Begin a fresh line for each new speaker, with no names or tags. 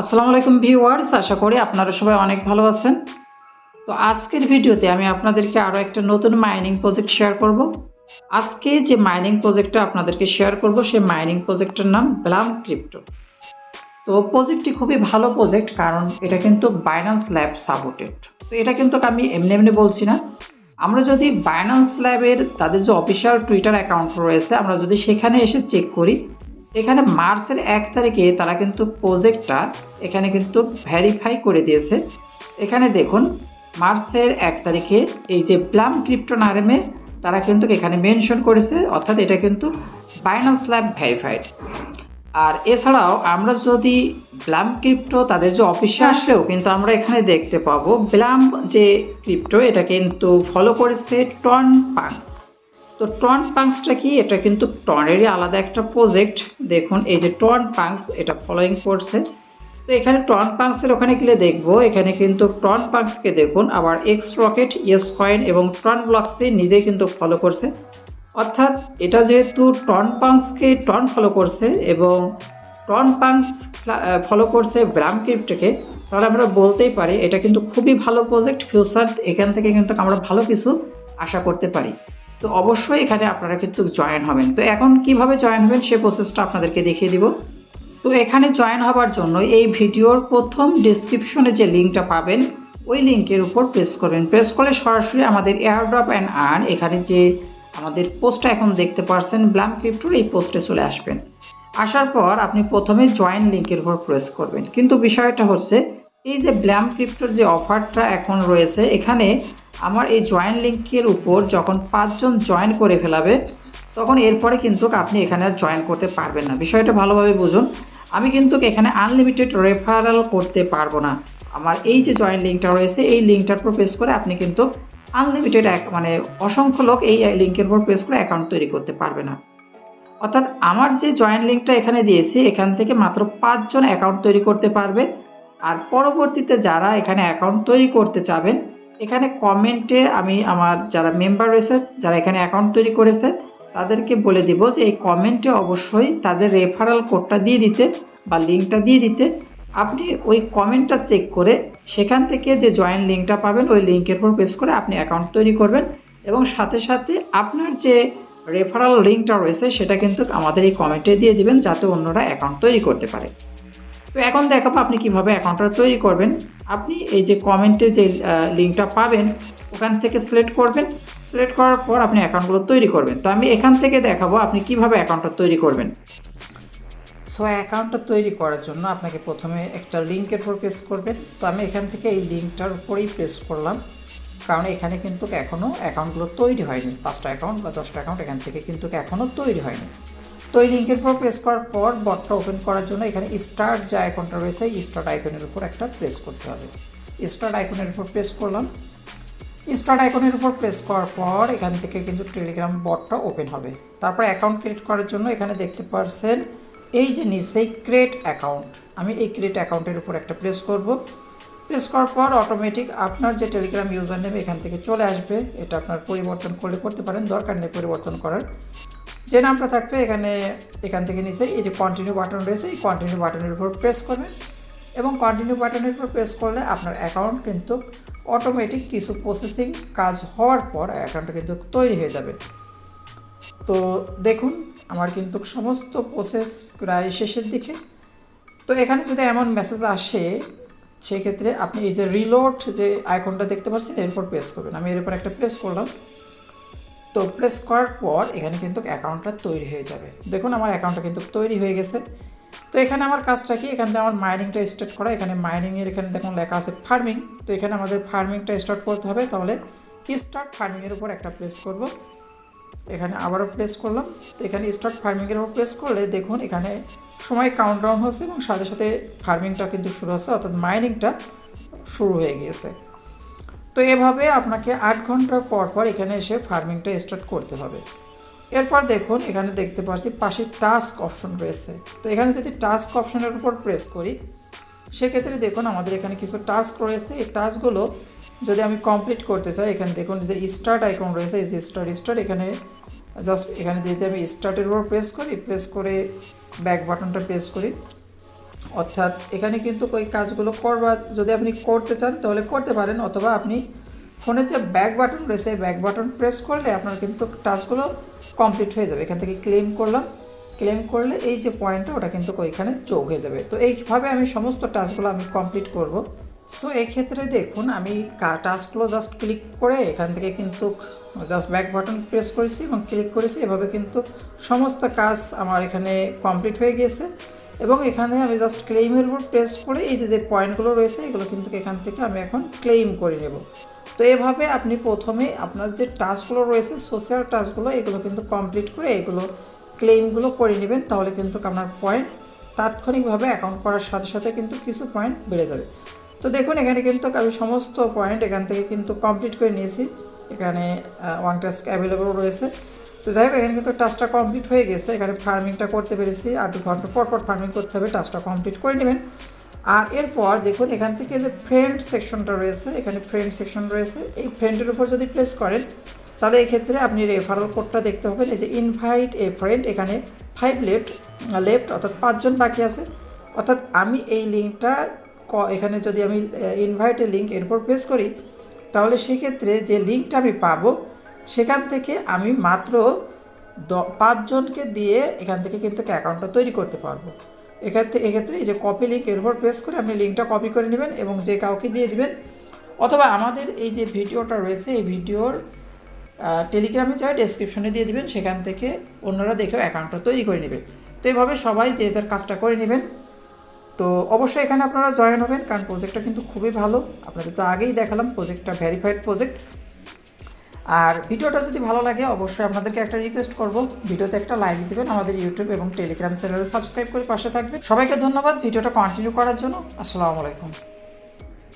আসসালামু আলাইকুম ভিউয়ার্স, আশা করি আপনারা সবাই অনেক ভালো আছেন। তো আজকের ভিডিওতে আমি আপনাদেরকে আরও একটা নতুন মাইনিং প্রজেক্ট শেয়ার করব। আজকে যে মাইনিং প্রজেক্টটা আপনাদেরকে শেয়ার করব সেই মাইনিং প্রজেক্টের নাম ব্লাম ক্রিপ্টো। তো প্রজেক্টটি খুবই ভালো প্রজেক্ট, কারণ এটা কিন্তু বাইন্যান্স ল্যাব সাপোর্টেড। তো এটা কিন্তু আমি এমনি এমনি বলছি না। আমরা যদি বাইন্যান্স ল্যাবের তাদের যে অফিসিয়াল টুইটার অ্যাকাউন্ট রয়েছে, আমরা যদি সেখানে এসে চেক করি, এখানে মার্চের 1 তারিখে তারা কিন্তু প্রজেক্টটা এখানে কিন্তু ভেরিফাই করে দিয়েছে। এখানে দেখুন, মার্চের 1 তারিখে এই যে প্লাম ক্রিপ্টো নামে তারা কিন্তু এখানে মেনশন করেছে, অর্থাৎ এটা কিন্তু বাইন্যান্স ল্যাব ভেরিফাইড। আর এছাড়াও আমরা যদি ব্লাম ক্রিপ্টো তাদের যে অফিসে আসলেও কিন্তু আমরা এখানে দেখতে পাবো ব্লাম যে ক্রিপ্টো এটা কিন্তু ফলো করেছে টন পাঙ্কস। তো টন পাঙ্কসটা কি? এটা কিন্তু টনেরই আলাদা একটা প্রজেক্ট। দেখুন এই যে টন পাঙ্কস এটা ফলোইং করছে। তো এখানে টন পাঙ্কসের ওখানে গেলে দেখবো এখানে কিন্তু টন পাঙ্কসকে দেখুন, আবার এক্স রকেট, ইয়েস কয়েন এবং টন ব্লকসে নিজেই কিন্তু ফলো করছে। অর্থাৎ এটা যেহেতু টন পাঙ্কসকে টন ফলো করছে এবং টন পাঙ্কস ফলো করছে ব্লাম ক্রিপ্টোকে, তাহলে আমরা বলতেই পারি এটা কিন্তু খুবই ভালো প্রজেক্ট। ফিউচার এখান থেকে কিন্তু আমরা ভালো কিছু আশা করতে পারি। তো অবশ্যই এখানে আপনারা কিন্তু জয়েন হবেন। তো এখন কিভাবে জয়েন হবেন সে প্রসেসটা আপনাদেরকে দেখিয়ে দিব। তো এখানে জয়েন হবার জন্য এই ভিডিওর প্রথম ডেসক্রিপশনে যে লিঙ্কটা পাবেন ওই লিঙ্কের উপর প্রেস করবেন। প্রেস করলে সরাসরি আমাদের এয়ারড্রপ অ্যান্ড আর্ন এখানে যে আমাদের পোস্টটা এখন দেখতে পাচ্ছেন ব্লাম ক্রিপ্টোর, এই পোস্টে চলে আসবেন। আসার পর আপনি প্রথমে জয়েন লিঙ্কের উপর প্রেস করবেন। কিন্তু বিষয়টা হচ্ছে এই যে ব্লাম ক্রিপ্টোর যে অফারটা এখন রয়েছে, এখানে আমার এই জয়েন লিঙ্কের উপর যখন 5 জন জয়েন করে ফেলাবে তখন এরপরে কিন্তু আপনি এখানে আর জয়েন করতে পারবেন না। বিষয়টা ভালোভাবে বুঝুন। আমি কিন্তু এখানে আনলিমিটেড রেফারেল করতে পারবো না। আমার এই যে জয়েন লিঙ্কটা রয়েছে এই লিঙ্কটার উপর প্রেস করে আপনি কিন্তু আনলিমিটেড মানে অসংখ্য লোক এই লিঙ্কের উপর প্রেস করে অ্যাকাউন্ট তৈরি করতে পারবে না। অর্থাৎ আমার যে জয়েন লিঙ্কটা এখানে দিয়েছি এখান থেকে মাত্র 5 জন অ্যাকাউন্ট তৈরি করতে পারবে। আর পরবর্তীতে যারা এখানে অ্যাকাউন্ট তৈরি করতে চাবেন, এখানে কমেন্টে আমি আমার যারা মেম্বার রয়েছে, যারা এখানে অ্যাকাউন্ট তৈরি করেছে, তাদেরকে বলে দিব যে এই কমেন্টে অবশ্যই তাদের রেফারেল কোডটা দিয়ে দিতে বা লিঙ্কটা দিয়ে দিতে। আপনি ওই কমেন্টটা চেক করে সেখান থেকে যে জয়েন লিঙ্কটা পাবেন ওই লিঙ্কের উপর প্রেস করে আপনি অ্যাকাউন্ট তৈরি করবেন এবং সাথে সাথে আপনার যে রেফারেল লিঙ্কটা রয়েছে সেটা কিন্তু আমাদের এই কমেন্টে দিয়ে দিবেন, যাতে অন্যরা অ্যাকাউন্ট তৈরি করতে পারে। তো এখন দেখাবো আপনি কিভাবে অ্যাকাউন্টটা তৈরি করবেন। আপনি এই যে কমেন্টে যে লিঙ্কটা পাবেন ওখান থেকে সিলেক্ট করবেন। সিলেক্ট করার পর আপনি অ্যাকাউন্টগুলো তৈরি করবেন। তো আমি এখান থেকে দেখাবো আপনি কিভাবে অ্যাকাউন্টটা তৈরি করবেন।
সো অ্যাকাউন্টটা তৈরি করার জন্য আপনাকে প্রথমে একটা লিঙ্কের উপর প্রেস করবেন। তো আমি এখান থেকে এই লিঙ্কটার উপরেই প্রেস করলাম, কারণ এখানে কিন্তু এখনও অ্যাকাউন্টগুলো তৈরি হয়নি। 5টা অ্যাকাউন্ট বা 10টা অ্যাকাউন্ট এখান থেকে কিন্তু এখনও তৈরি হয়নি। তো এই লিঙ্কের উপর প্রেস করার পর বটটা ওপেন করার জন্য এখানে স্টার্ট যে আইকনটা রয়েছে স্টার্ট আইকনের উপর একটা প্রেস করতে হবে। স্টার্ট আইকনের উপর প্রেস করলাম। স্টার্ট আইকনের উপর প্রেস করার পর এখান থেকে কিন্তু টেলিগ্রাম বটটা ওপেন হবে। তারপর অ্যাকাউন্ট ক্রিয়েট করার জন্য এখানে দেখতে পাচ্ছেন এই যে নিচেই ক্রিয়েট অ্যাকাউন্ট, আমি এই ক্রিয়েট অ্যাকাউন্টের উপর একটা প্রেস করব। প্রেস করার পর অটোমেটিক আপনার যে টেলিগ্রাম ইউজার নেম এখান থেকে চলে আসবে। এটা আপনার পরিবর্তন করলে করতে পারেন, দরকার নেই পরিবর্তন করার। যে নামটা থাকবে এখান থেকে নিচে এই যে কন্টিনিউ বাটন রয়েছে এই কন্টিনিউ বাটনের উপর প্রেস করবেন এবং কন্টিনিউ বাটনের উপর প্রেস করলে আপনার অ্যাকাউন্ট কিন্তু অটোমেটিক কিছু প্রসেসিং কাজ হওয়ার পর অ্যাকাউন্টটা কিন্তু তৈরি হয়ে যাবে। তো দেখুন আমার কিন্তু সমস্ত প্রসেস প্রায় শেষের দিকে। তো এখানে যদি এমন মেসেজ আসে সেক্ষেত্রে আপনি এই যে রিলোড যে আইকনটা দেখতে পাচ্ছেন এর উপর প্রেস করবেন। আমি এর উপর একটা প্রেস করলাম। তো প্রেস করার পর এখানে কিন্তু অ্যাকাউন্টটা তৈরি হয়ে যাবে। দেখুন আমার অ্যাকাউন্টটা কিন্তু তৈরি হয়ে গেছে। তো এখানে আমার কাজটা কি, এখান থেকে আমার মাইনিংটা স্টার্ট করা। এখানে মাইনিংয়ের এখানে দেখুন লেখা আছে ফার্মিং। তো এখানে আমাদের ফার্মিংটা স্টার্ট করতে হবে। তাহলে স্টার্ট ফার্মিংয়ের উপর একটা প্রেস করব। এখানে আবারও প্রেস করলাম। তো এখানে স্টার্ট ফার্মিংয়ের উপর প্রেস করলে দেখুন এখানে সময় কাউন্টডাউন হচ্ছে এবং সাথে সাথে ফার্মিংটা কিন্তু শুরু হচ্ছে, অর্থাৎ মাইনিংটা শুরু হয়ে গিয়েছে। তো এভাবে আপনাকে 8 ঘন্টা পর পর এখানে এসে ফার্মিংটা স্টার্ট করতে হবে। এরপর দেখুন এখানে দেখতে পাচ্ছি পাশে টাস্ক অপশন রয়েছে। তো এখানে যদি টাস্ক অপশনের উপর প্রেস করি সেক্ষেত্রে দেখুন আমাদের এখানে কিছু টাস্ক রয়েছে। এই টাস্কগুলো যদি আমি কমপ্লিট করতে চাই এখানে দেখুন যে স্টার্ট আইকন রয়েছে, এই যে স্টার্ট এখানে জাস্ট এখানে যদি আমি স্টার্টের উপর প্রেস করি, প্রেস করে ব্যাক বাটনটা প্রেস করি, অর্থাৎ এখানে কিন্তু ওই কাজগুলো যদি আপনি করতে চান তাহলে করতে পারেন, অথবা আপনি ফোনের যে ব্যাক বাটন রয়েছে ব্যাক বাটন প্রেস করলে আপনার কিন্তু টাস্কগুলো কমপ্লিট হয়ে যাবে। এখান থেকে ক্লেম করলাম, ক্লেম করলে এই যে পয়েন্টটা ওটা কিন্তু ওইখানে যোগ হয়ে যাবে। তো এইভাবে আমি সমস্ত টাস্কগুলো আমি কমপ্লিট করব। সো এই ক্ষেত্রে দেখুন আমি টাস্কগুলো জাস্ট ক্লিক করে এখান থেকে কিন্তু জাস্ট ব্যাক বাটন প্রেস করেছি এবং ক্লিক করেছি, এভাবে কিন্তু সমস্ত কাজ আমার এখানে কমপ্লিট হয়ে গিয়েছে। এবং এখানে আমি জাস্ট ক্লেইমের উপর প্রেস করে এই যে পয়েন্টগুলো রয়েছে এগুলো কিন্তু এখান থেকে আমি এখন ক্লেইম করে নেব। তো এভাবে আপনি প্রথমে আপনার যে টাস্কগুলো রয়েছে সোশ্যাল টাস্কগুলো এগুলো কিন্তু কমপ্লিট করে এগুলো ক্লেইমগুলো করে নেবেন, তাহলে কিন্তু আপনার পয়েন্ট তাৎক্ষণিকভাবে অ্যাকাউন্ট করার সাথে সাথে কিন্তু কিছু পয়েন্ট বেড়ে যাবে। তো দেখুন এখানে কিন্তু আমি সমস্ত পয়েন্ট এখান থেকে কিন্তু কমপ্লিট করে নিয়েছি। এখানে ওয়ান টাস্ক অ্যাভেলেবল রয়েছে। তো যাই হোক এখানে কিন্তু টাস্কটা কমপ্লিট হয়ে গেছে। এখানে ফার্মিংটা করতে পেরেছি, আর 2 ঘন্টা পর ফার্মিং করতে হবে, টাস্কটা কমপ্লিট করে নেবেন। আর এরপর দেখুন এখান থেকে যে ফ্রেন্ড সেকশনটা রয়েছে, এখানে ফ্রেন্ড সেকশন রয়েছে, এই ফ্রেন্ডের উপর যদি প্রেস করেন তাহলে এক্ষেত্রে আপনি রেফারেল কোডটা দেখতে পাবেন। এই যে ইনভাইট এ ফ্রেন্ড, এখানে 5 লেফট অর্থাৎ 5 জন বাকি আছে। অর্থাৎ আমি এই লিঙ্কটা এখানে যদি আমি ইনভাইটের লিঙ্ক এর উপর প্রেস করি তাহলে সেক্ষেত্রে যে লিঙ্কটা আমি পাবো সেখান থেকে আমি মাত্র 5 জনকে দিয়ে এখান থেকে কিন্তু অ্যাকাউন্টটা তৈরি করতে পারবো। এক্ষেত্রে এই যে কপি লিঙ্ক এর উপর প্রেস করে আপনি লিঙ্কটা কপি করে নেবেন এবং যে কাউকে দিয়ে দিবেন, অথবা আমাদের এই যে ভিডিওটা রয়েছে এই ভিডিওর টেলিগ্রামে যাই ডেসক্রিপশনে দিয়ে দিবেন, সেখান থেকে অন্যরা দেখেও অ্যাকাউন্টটা তৈরি করে নেবেন। তো এইভাবে সবাই যে যার কাজটা করে নেবেন। তো অবশ্যই এখানে আপনারা জয়েন হবেন, কারণ প্রজেক্টটা কিন্তু খুবই ভালো। আপনাদের তো আগেই দেখালাম প্রজেক্টটা ভেরিফাইড প্রজেক্ট। আর ভিডিওটা যদি ভালো লাগে অবশ্যই আপনাদেরকে একটা রিকোয়েস্ট করব, ভিডিওতে একটা লাইক দিবেন, আমাদের ইউটিউব এবং টেলিগ্রাম চ্যানেলে সাবস্ক্রাইব করে পাশে থাকবেন। সবাইকে ধন্যবাদ ভিডিওটা কন্টিনিউ করার জন্য। আসসালামু আলাইকুম।